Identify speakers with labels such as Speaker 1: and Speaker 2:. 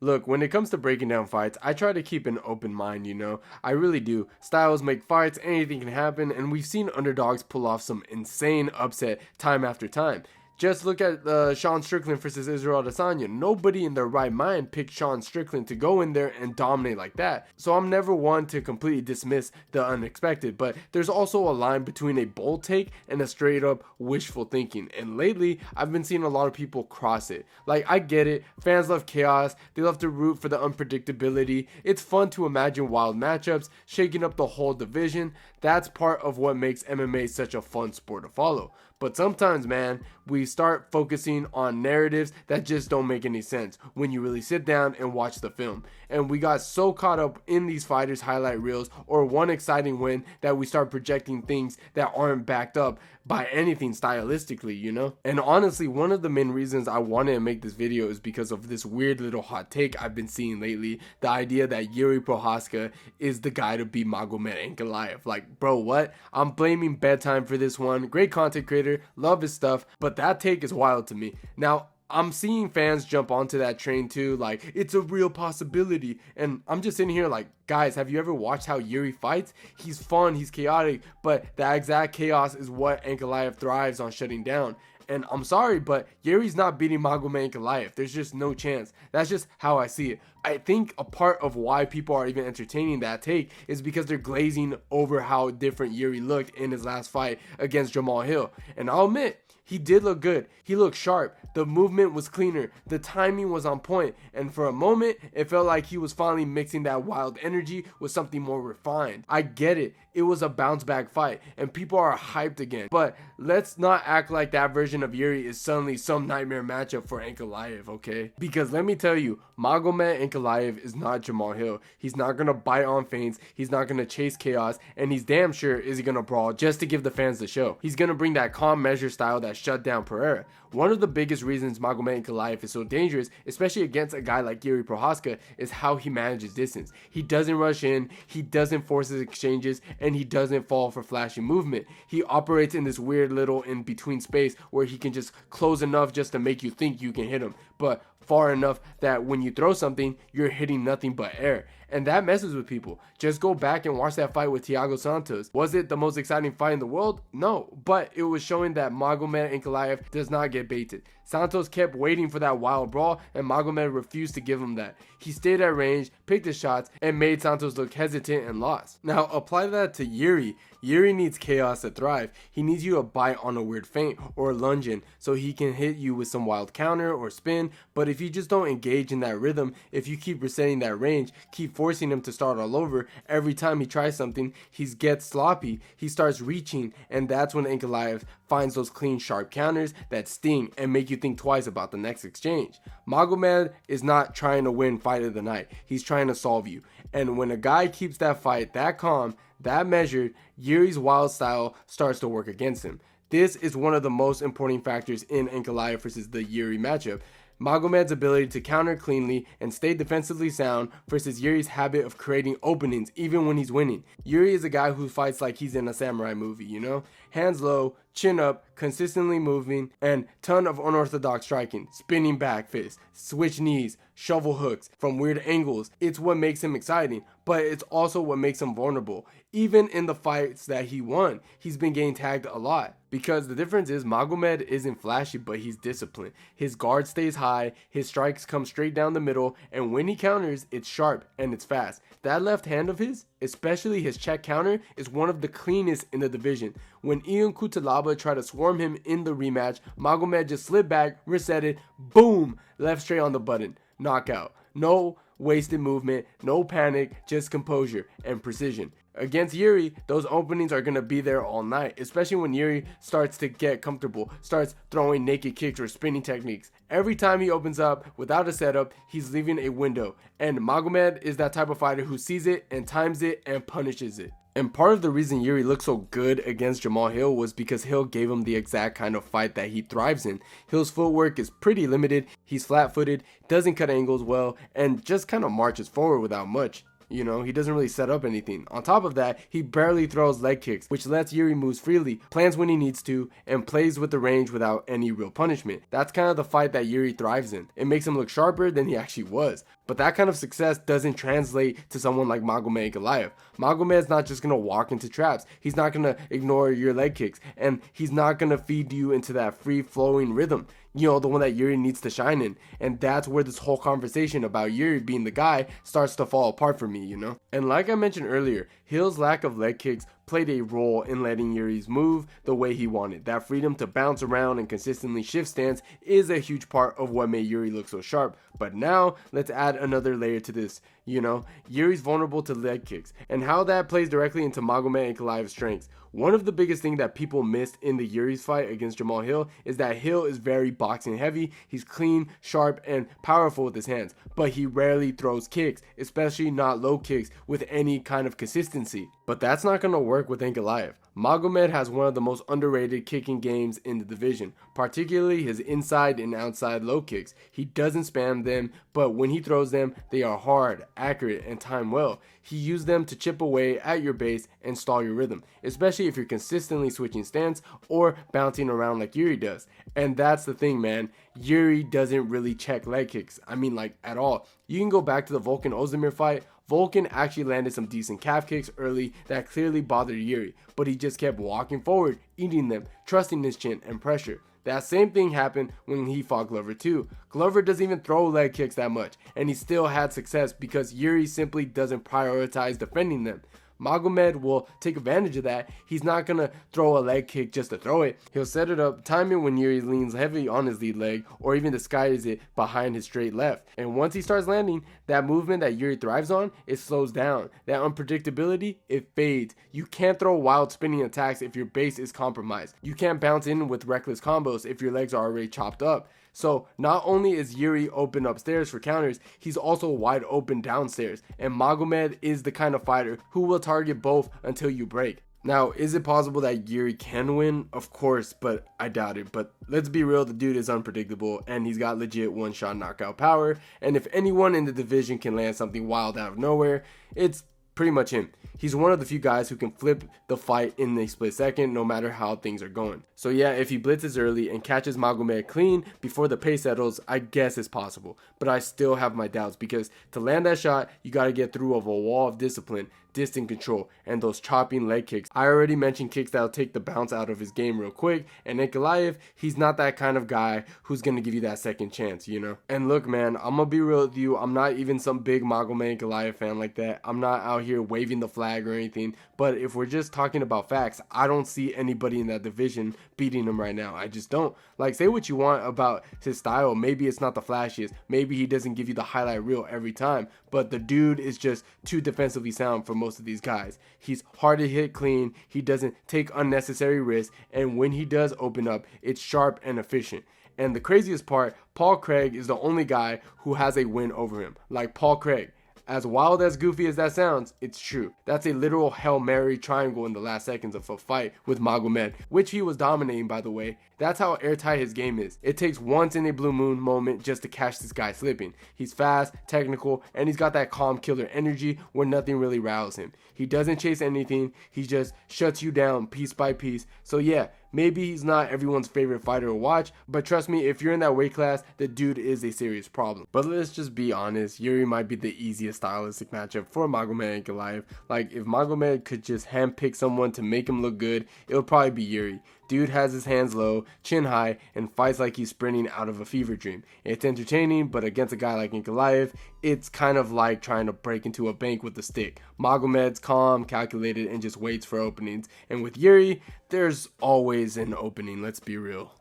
Speaker 1: Look, when it comes to breaking down fights, I try to keep an open mind, you know? I really do. Styles make fights, anything can happen, and we've seen underdogs pull off some insane upset time after time. Just look at Sean Strickland versus Israel Adesanya. Nobody in their right mind picked Sean Strickland to go in there and dominate like that. So I'm never one to completely dismiss the unexpected, but there's also a line between a bold take and a straight up wishful thinking. And lately, I've been seeing a lot of people cross it. Like, I get it. Fans love chaos. They love to root for the unpredictability. It's fun to imagine wild matchups, shaking up the whole division. That's part of what makes MMA such a fun sport to follow. But sometimes, man, we start focusing on narratives that just don't make any sense when you really sit down and watch the film. And we got so caught up in these fighters' highlight reels or one exciting win that we start projecting things that aren't backed up by anything stylistically, you know? And honestly, one of the main reasons I wanted to make this video is because of this weird little hot take I've been seeing lately. The idea that Jiri Prochazka is the guy to beat Magomed Ankalaev. Like, bro, what? I'm blaming Bedtime for this one. Great content creator, love his stuff, but that take is wild to me. Now, I'm seeing fans jump onto that train too, like, it's a real possibility. And I'm just sitting here like, guys, have you ever watched how Jiri fights? He's fun, he's chaotic, but that exact chaos is what Ankalaev thrives on shutting down. And I'm sorry, but Yuri's not beating Magomed Ankalaev. There's just no chance. That's just how I see it. I think a part of why people are even entertaining that take is because they're glazing over how different Jiri looked in his last fight against Jamal Hill. And I'll admit, he did look good. He looked sharp. The movement was cleaner. The timing was on point. And for a moment, it felt like he was finally mixing that wild energy with something more refined. I get it. It was a bounce back fight and people are hyped again. But let's not act like that version of Jiri is suddenly some nightmare matchup for Ankalaev, okay? Because let me tell you, Magomed Ankalaev is not Jamal Hill. He's not going to bite on feints. He's not going to chase chaos. And he's damn sure isn't going to brawl just to give the fans the show. He's going to bring that calm measure style that shut down Pereira. One of the biggest reasons Magomed Ankalaev is so dangerous, especially against a guy like Jiri Prochazka, is how he manages distance. He doesn't rush in, he doesn't force his exchanges, and he doesn't fall for flashy movement. He operates in this weird little in-between space where he can just close enough just to make you think you can hit him, but far enough that when you throw something, you're hitting nothing but air. And that messes with people. Just go back and watch that fight with Thiago Santos. Was it the most exciting fight in the world? No, but it was showing that Magomed Ankalaev does not get baited. Santos kept waiting for that wild brawl and Magomed refused to give him that. He stayed at range, picked his shots, and made Santos look hesitant and lost. Now apply that to Jiri. Jiri needs chaos to thrive. He needs you to bite on a weird feint or lunge in so he can hit you with some wild counter or spin. But if you just don't engage in that rhythm, if you keep resetting that range, keep forcing him to start all over, every time he tries something, he gets sloppy. He starts reaching, and that's when Ankalaev finds those clean, sharp counters that sting and make you think twice about the next exchange. Magomed is not trying to win fight of the night. He's trying to solve you. And when a guy keeps that fight that calm, that measured, Jiri's wild style starts to work against him. This is one of the most important factors in Ankalaev versus the Jiri matchup. Magomed's ability to counter cleanly and stay defensively sound versus Jiri's habit of creating openings even when he's winning. Jiri is a guy who fights like he's in a samurai movie, you know? Hands low, chin up, consistently moving, and ton of unorthodox striking, spinning back fists, switch knees, shovel hooks from weird angles. It's what makes him exciting, but it's also what makes him vulnerable. Even in the fights that he won, he's been getting tagged a lot. Because the difference is Magomed isn't flashy, but he's disciplined. His guard stays high, his strikes come straight down the middle, and when he counters, it's sharp and it's fast. That left hand of his, especially his check counter, is one of the cleanest in the division. When Ion Cutelaba tried to swarm him in the rematch, Magomed just slid back, resetted, boom, left straight on the button, knockout. No wasted movement, no panic, just composure and precision. Against Jiri, those openings are going to be there all night, especially when Jiri starts to get comfortable, starts throwing naked kicks or spinning techniques. Every time he opens up without a setup, he's leaving a window. And Magomed is that type of fighter who sees it and times it and punishes it. And part of the reason Jiri looked so good against Jamal Hill was because Hill gave him the exact kind of fight that he thrives in. Hill's footwork is pretty limited, he's flat-footed, doesn't cut angles well, and just kind of marches forward without much. You know, he doesn't really set up anything. On top of that, he barely throws leg kicks, which lets Jiri move freely, plans when he needs to, and plays with the range without any real punishment. That's kind of the fight that Jiri thrives in. It makes him look sharper than he actually was. But that kind of success doesn't translate to someone like Magomed Ankalaev. Magomed's not just going to walk into traps. He's not going to ignore your leg kicks. And he's not going to feed you into that free-flowing rhythm. You know, the one that Jiri needs to shine in. And that's where this whole conversation about Jiri being the guy starts to fall apart for me, you know? And like I mentioned earlier, Hill's lack of leg kicks played a role in letting Jiri's move the way he wanted. That freedom to bounce around and consistently shift stance is a huge part of what made Jiri look so sharp. But now, let's add another layer to this. You know, Jiri's vulnerable to leg kicks, and how that plays directly into Magomed Ankalaev's strengths. One of the biggest things that people missed in the Jiri's fight against Jamahal Hill is that Hill is very boxing heavy. He's clean, sharp, and powerful with his hands, but he rarely throws kicks, especially not low kicks with any kind of consistency. But that's not going to work with Ankalaev. Magomed has one of the most underrated kicking games in the division, particularly his inside and outside low kicks. He doesn't spam them, but when he throws them, they are hard, accurate, and timed well. He used them to chip away at your base and stall your rhythm, especially if you're consistently switching stance or bouncing around like Jiri does. And that's the thing, man. Jiri doesn't really check leg kicks. I mean, like, at all. You can go back to the Volkan Ozdemir fight. Volkan actually landed some decent calf kicks early that clearly bothered Jiri, but he just kept walking forward, eating them, trusting his chin and pressure. That same thing happened when he fought Glover too. Glover doesn't even throw leg kicks that much, and he still had success because Jiri simply doesn't prioritize defending them. Magomed will take advantage of that. He's not going to throw a leg kick just to throw it. He'll set it up, time it when Jiri leans heavy on his lead leg, or even disguises it behind his straight left. And once he starts landing, that movement that Jiri thrives on, it slows down. That unpredictability, it fades. You can't throw wild spinning attacks if your base is compromised. You can't bounce in with reckless combos if your legs are already chopped up. So not only is Jiri open upstairs for counters, he's also wide open downstairs. And Magomed is the kind of fighter who will target both until you break. Now, is it possible that Jiri can win? Of course, but I doubt it. But let's be real, the dude is unpredictable and he's got legit one-shot knockout power. And if anyone in the division can land something wild out of nowhere, it's pretty much him. He's one of the few guys who can flip the fight in a split second no matter how things are going. So yeah, if he blitzes early and catches Magomed clean before the pace settles, I guess it's possible. But I still have my doubts because to land that shot, you got to get through of a wall of discipline, distant control, and those chopping leg kicks. I already mentioned kicks that'll take the bounce out of his game real quick, and Ankalaev, he's not that kind of guy who's going to give you that second chance, you know? And look, man, I'm going to be real with you. I'm not even some big Magomed Ankalaev fan like that. I'm not out here waving the flag or anything, but if we're just talking about facts, I don't see anybody in that division beating him right now. I just don't. Like, say what you want about his style. Maybe it's not the flashiest. Maybe he doesn't give you the highlight reel every time, but the dude is just too defensively sound for most of these guys. He's hard to hit clean. He doesn't take unnecessary risks, and when he does open up, it's sharp and efficient. And the craziest part, Paul Craig is the only guy who has a win over him. Like Paul Craig. As wild as goofy as that sounds, it's true. That's a literal Hail Mary triangle in the last seconds of a fight with Magomed, which he was dominating, by the way. That's how airtight his game is. It takes once in a blue moon moment just to catch this guy slipping. He's fast, technical, and he's got that calm killer energy where nothing really riles him. He doesn't chase anything. He just shuts you down piece by piece. So yeah, maybe he's not everyone's favorite fighter to watch, but trust me, if you're in that weight class, the dude is a serious problem. But let's just be honest, Jiri might be the easiest stylistic matchup for Magomed Ankalaev. Like, if Magomed could just handpick someone to make him look good, it would probably be Jiri. Dude has his hands low, chin high, and fights like he's sprinting out of a fever dream. It's entertaining, but against a guy like Ankalaev, it's kind of like trying to break into a bank with a stick. Magomed's calm, calculated, and just waits for openings. And with Jiri, there's always an opening, let's be real.